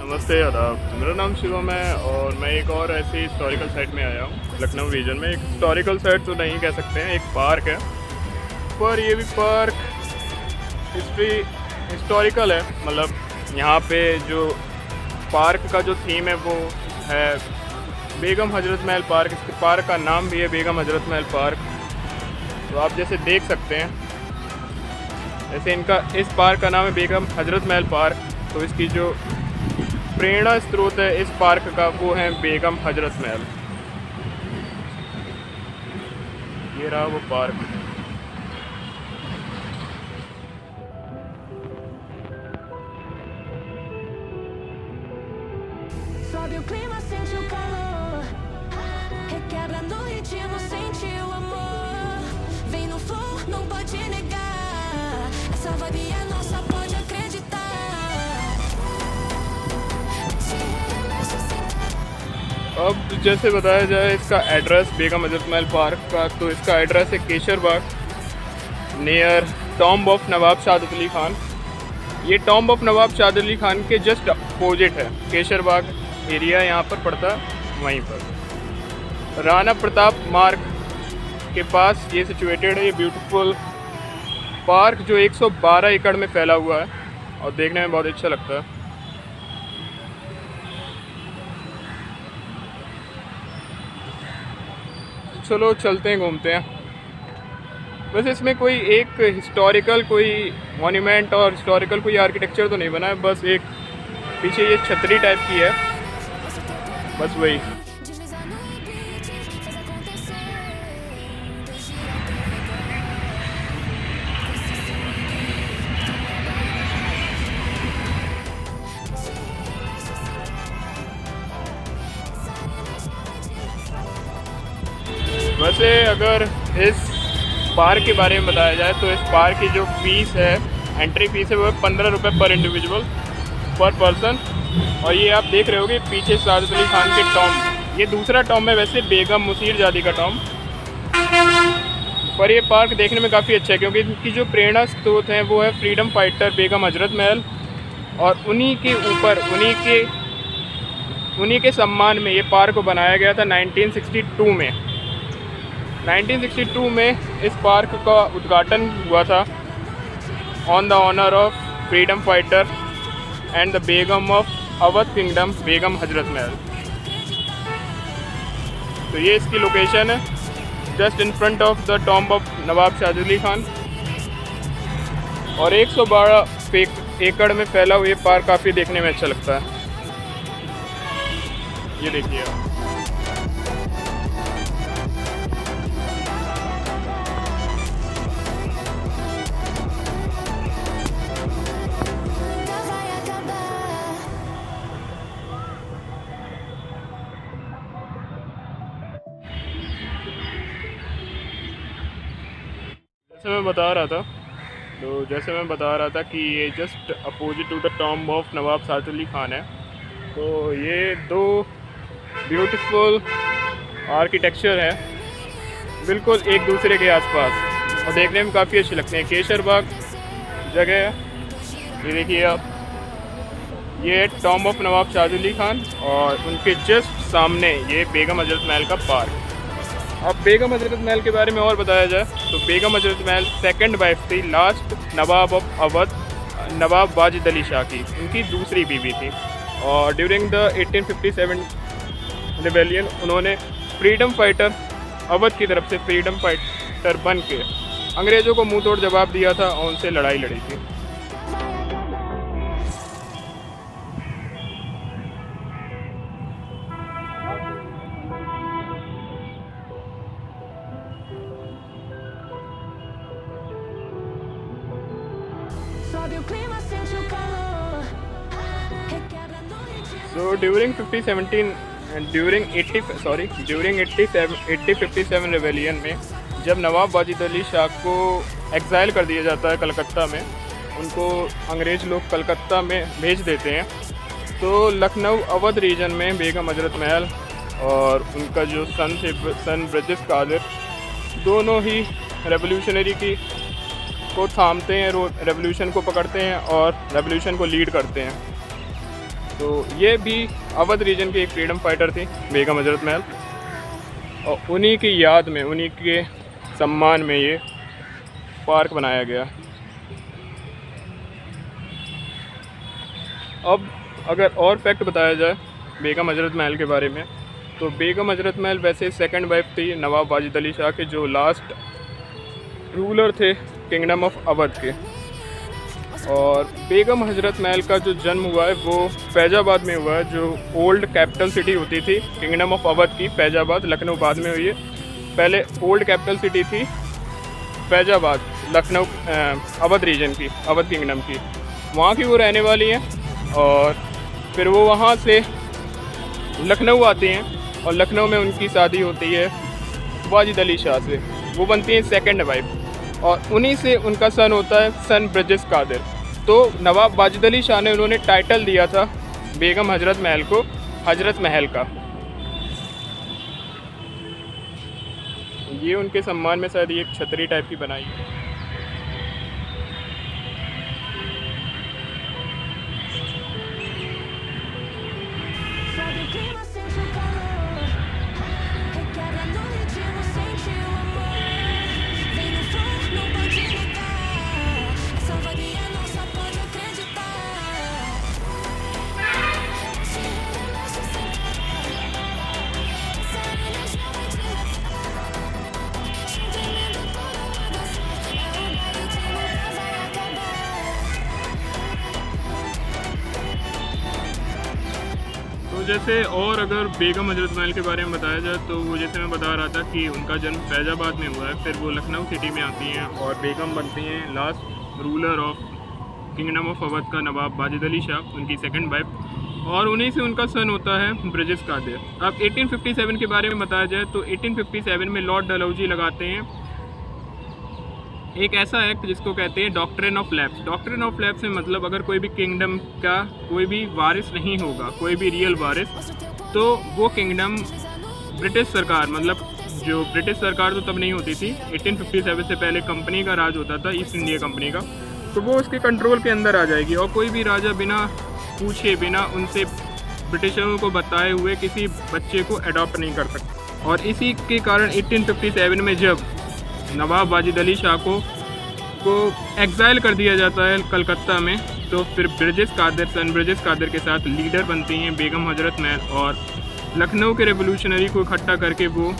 नमस्ते आदाब, मेरा नाम शिवम है और मैं एक और ऐसी हिस्टोरिकल साइट में आया हूँ लखनऊ रीजन में। एक हिस्टोरिकल साइट तो नहीं कह सकते हैं, एक पार्क है, पर ये भी पार्क हिस्टोरिकल है। मतलब यहाँ पे जो पार्क का जो थीम है वो है बेगम हजरत महल पार्क। इसके पार्क का नाम भी है बेगम हजरत महल पार्क। तो आप जैसे देख सकते हैं, जैसे इस पार्क का नाम है बेगम हजरत महल पार्क, तो इसकी जो प्रेरणा स्रोत है इस पार्क का वो है बेगम हजरत महल। ये रहा वो park. Sobe o clima, sente o calor, requebra no ritmo, sente o amor. Vem no flow, não pode negar, essa vibe é nossa, pode acreditar. अब जैसे बताया जाए इसका एड्रेस बेगम हजरत महल पार्क का, तो इसका एड्रेस है केशर बाग near tomb of Nawab Shahadat Ali Khan. ये टॉम्ब ऑफ नवाब शहादत अली खान के जस्ट अपोजिट है। केशर बाग एरिया यहाँ पर पड़ता है, वहीं पर राणा प्रताप मार्ग के पास ये सिचुएटेड है। ये ब्यूटीफुल पार्क जो 112 एकड़ में फैला हुआ है और देखने में बहुत अच्छा लगता है। चलो चलते हैं, घूमते हैं। बस इसमें कोई एक हिस्टोरिकल कोई मॉन्यूमेंट और हिस्टोरिकल कोई आर्किटेक्चर तो नहीं बना है, बस एक पीछे ये छतरी टाइप की है, बस वही। वैसे अगर इस पार्क के बारे में बताया जाए तो इस पार्क की जो फीस है, एंट्री फीस है, वो 15 रुपये पर इंडिविजुअल पर पर्सन। और ये आप देख रहे होगे पीछे सादत अली खान के टॉम्ब, ये दूसरा टॉम्ब है वैसे बेगम मुसीर जादी का टॉम्ब। पर ये पार्क देखने में काफ़ी अच्छा है क्योंकि इनकी जो प्रेरणा स्रोत हैं वो है फ्रीडम फाइटर बेगम हजरत महल, और उन्हीं के ऊपर उन्हीं के सम्मान में ये पार्क को बनाया गया था 1962 में। 1962 में इस पार्क का उद्घाटन हुआ था on the honour of freedom fighter and the Begum of Awadh kingdom Begum Hazrat Mahal. तो ये इसकी लोकेशन है, just in front of the tomb of Nawab Shahadat Ali Khan. और 112 एकड़ में फैला हुआ ये पार्क काफ़ी देखने में अच्छा लगता है। ये देखिए आप। जैसे मैं बता रहा था कि ये just opposite to the tomb of Nawab Shahadat Ali Khan है। तो ये दो ब्यूटीफुल आर्किटेक्चर है बिल्कुल एक दूसरे के आसपास और देखने में काफ़ी अच्छे लगते हैं। केशर बाग जगह है, ये देखिए आप, ये टॉम्ब ऑफ नवाब शहादत अली खान और उनके जस्ट सामने ये बेगम हजरत महल का पार्क। अब बेगम हजरत महल के बारे में और बताया जाए तो बेगम हजरत महल सेकंड वाइफ थी लास्ट नवाब ऑफ अवध, नवाब वाजिद अली शाह की, उनकी दूसरी बीवी थी। और ड्यूरिंग द 1857 रिबेलियन उन्होंने फ्रीडम फाइटर अवध की तरफ से फ्रीडम फाइटर बन के अंग्रेज़ों को मुंह तोड़ जवाब दिया था और उनसे लड़ाई लड़ी थी। Sobe o clima, sente o calor, requebra no ritmo. So during 1857 rebellion में जब नवाब वाजिद अली शाह को एग्ज़ाइल कर दिया जाता है कलकत्ता में, उनको अंग्रेज़ लोग कलकत्ता में भेज देते हैं, तो लखनऊ अवध रीजन में बेगम हजरत महल और उनका जो सन ब्रिटिश कादिर दोनों ही रेवोल्यूशनरी को थामते हैं, रेवोल्यूशन को पकड़ते हैं और रेवोल्यूशन को लीड करते हैं। तो ये भी अवध रीजन के एक फ्रीडम फाइटर थे बेगम हजरत महल, और उन्हीं की याद में, उन्हीं के सम्मान में ये पार्क बनाया गया। अब अगर और फैक्ट बताया जाए बेगम हजरत महल के बारे में, तो बेगम हजरत महल वैसे सेकंड वाइफ थी नवाब वाजिद अली शाह के, जो लास्ट रूलर थे किंगडम ऑफ अवध के। और बेगम हजरत महल का जो जन्म हुआ है वो फैजाबाद में हुआ है, जो ओल्ड कैपिटल सिटी होती थी किंगडम ऑफ अवध की। फैजाबाद, लखनऊ बाद में हुई है, पहले ओल्ड कैपिटल सिटी थी फैजाबाद, लखनऊ अवध रीजन की, अवध किंगडम की। वहाँ की वो रहने वाली हैं और फिर वो वहाँ से लखनऊ आती हैं और लखनऊ में उनकी शादी होती है वाजिद अली शाह से, वो बनती हैं सेकंड वाइफ, और उन्हीं से उनका सन होता है सन ब्रिजेश कादिर। तो नवाब वाजिद अली शाह ने उन्होंने टाइटल दिया था बेगम हजरत महल को हजरत महल का। ये उनके सम्मान में शायद ये एक छतरी टाइप की बनाई है। Sobe o clima, sente o calor. Requebrando o ritmo, sente o amor. Vem no flow, não pode negar. Essa vibe é nossa, pode acreditar. Esse relógio sem parar. Essa energia vai te levar. Sentimento puro pra você. É o baile de nunca vai acabar. तो जैसे और अगर बेगम हजरत महल के बारे में बताया जाए तो वो जैसे मैं बता रहा था कि उनका जन्म फैजाबाद में हुआ है, फिर वो लखनऊ सिटी में आती हैं और बेगम बनती हैं last ruler of kingdom of Awadh का नवाब वाजिद अली शाह, उनकी सेकंड वाइफ, और उन्हीं से उनका सन होता है ब्रिजेश कादिर। अब 1857 के बारे में बताया जाए तो 1857 में लॉर्ड डलहौजी लगाते हैं एक ऐसा एक्ट जिसको कहते हैं doctrine of lapse. Doctrine of lapse में मतलब अगर कोई भी किंगडम का कोई भी वारिस नहीं होगा, कोई भी रियल वारिस, तो वो किंगडम ब्रिटिश सरकार, मतलब जो ब्रिटिश सरकार तो तब नहीं होती थी, 1857 से पहले कंपनी का राज होता था, ईस्ट इंडिया कंपनी का, तो वो उसके कंट्रोल के अंदर आ जाएगी और कोई भी राजा बिना पूछे, बिना उनसे ब्रिटिशरों को बताए हुए किसी बच्चे को अडॉप्ट नहीं कर सकता। और इसी के कारण 1857 में जब नवाब वाजिद अली शाह को एग्जाइल कर दिया जाता है कलकत्ता में, तो फिर ब्रिजेश कादिर, सन ब्रिजेश कादिर के साथ लीडर बनती हैं बेगम हजरत महल और लखनऊ के रेवोल्यूशनरी को इकट्ठा करके वो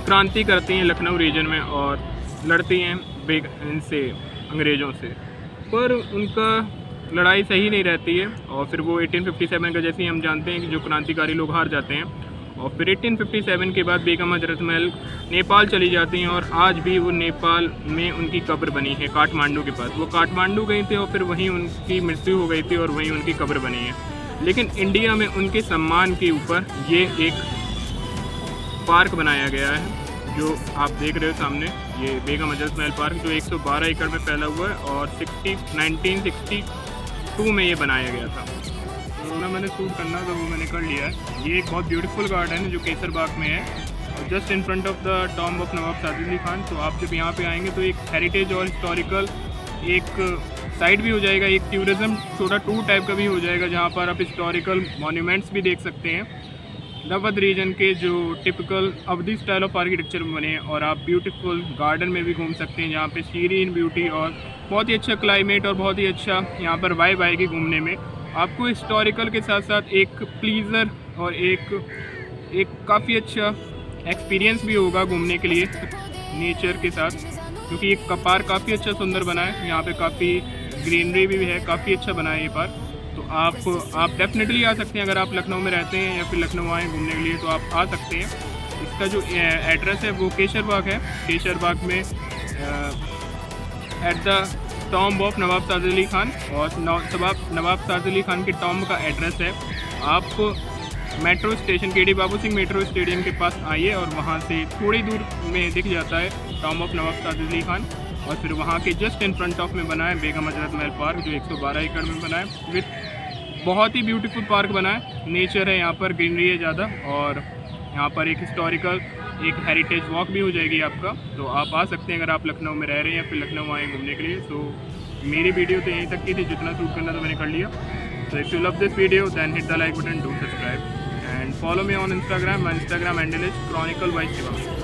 क्रांति करती हैं लखनऊ रीजन में और लड़ती हैं इनसे, अंग्रेज़ों से, पर उनका लड़ाई सही नहीं रहती है और फिर वो 1857 का जैसे ही हम जानते हैं कि जो क्रांतिकारी लोग हार जाते हैं, और फिर 1857 के बाद बेगम हजरत महल नेपाल चली जाती हैं और आज भी वो नेपाल में उनकी कब्र बनी है काठमांडू के पास। वो काठमांडू गई थी और फिर वहीं उनकी मृत्यु हो गई थी और वहीं उनकी कब्र बनी है। लेकिन इंडिया में उनके सम्मान के ऊपर ये एक पार्क बनाया गया है जो आप देख रहे हो सामने, ये बेगम हजरत महल पार्क, जो 112 एकड़ में फैला हुआ है और 1962 में ये बनाया गया था। तो मैंने शूट करना था वो मैंने कर लिया है। ये एक बहुत ब्यूटीफुल गार्डन है जो केसर बाग में है और just in front of the tomb of Nawab Sajid Ali Khan. तो आप जब यहाँ पे आएंगे तो एक हेरिटेज और हिस्टोरिकल एक साइट भी हो जाएगा, एक टूरिज़्म छोटा टूर टाइप का भी हो जाएगा जहाँ पर आप हिस्टोरिकल मॉन्यूमेंट्स भी देख सकते हैं अवध रीजन के जो typical Awadhi style of architecture में बने हैं, और आप ब्यूटीफुल गार्डन में भी घूम सकते हैं जहाँ पे शीरीन ब्यूटी और बहुत ही अच्छा क्लाइमेट और बहुत ही अच्छा यहाँ पर वाइब आएगी घूमने में। आपको हिस्टोरिकल के साथ साथ एक प्लीज़र और एक काफ़ी अच्छा एक्सपीरियंस भी होगा घूमने के लिए नेचर के साथ, क्योंकि एक पार्क काफ़ी अच्छा सुंदर बना है, यहाँ पे काफ़ी ग्रीनरी भी है, काफ़ी अच्छा बना है ये पार्क। तो आप डेफिनेटली आ सकते हैं अगर आप लखनऊ में रहते हैं या फिर लखनऊ आएँ घूमने के लिए तो आप आ सकते हैं। इसका जो एड्रेस है वो केसर बाग है, केसर बाग में at the tomb of Nawab Sajid Ali Khan, और नवाब साजिद अली खान के टॉम्ब का एड्रेस है, आप metro station KD Babu Singh metro stadium के पास आइए और वहाँ से थोड़ी दूर में दिख जाता है टॉम्ब ऑफ नवाब साजिद अली खान, और फिर वहाँ के जस्ट इन फ्रंट ऑफ में बना है बेगम हजरत महल पार्क जो 112 एकड़ में बना है, विथ बहुत ही ब्यूटीफुल पार्क बना है, नेचर है यहाँ पर, ग्रीनरी है ज़्यादा, और यहाँ पर एक हिस्टोरिकल एक हेरिटेज वॉक भी हो जाएगी आपका। तो आप आ सकते हैं अगर आप लखनऊ में रह रहे हैं या फिर लखनऊ आए घूमने के लिए। तो मेरी वीडियो तो यहीं तक की थी, जितना शूट करना था मैंने कर लिया। So if you love this video, then hit the like button, do subscribe, and follow me on Instagram. My Instagram handle is Chronicle by Shivam.